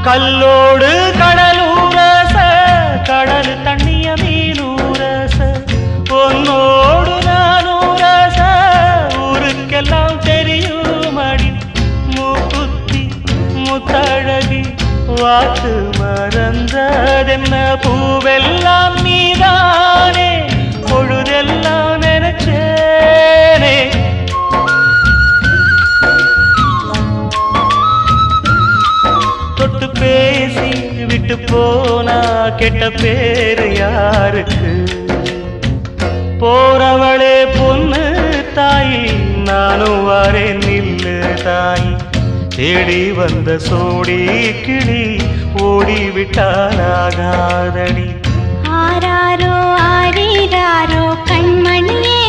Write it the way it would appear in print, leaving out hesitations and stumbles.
கல்லோடு கடலூரச கடல் தண்ணிய மீனூரச பொன்னோடு நானூரச ஊருக்கெல்லாம் தெரியுமடி மூக்குத்தி முத்தழகி வாக்கு மறந்ததென்ன பூவெல்லாம் நீதானே பொழுதெல்லாம் நினைச்சேனே தொட்டு பேசி விட்டு போனா கெட்ட பேரு யாருக்கு போறவளே பொண்ணு தாயி நானும் வரேன் நில்லு தாயி தேடி வந்த சோடி கிளி ஓடிவிட்டாலாகாதடி ஆராரோ ஆரீராரோ கண்மணியே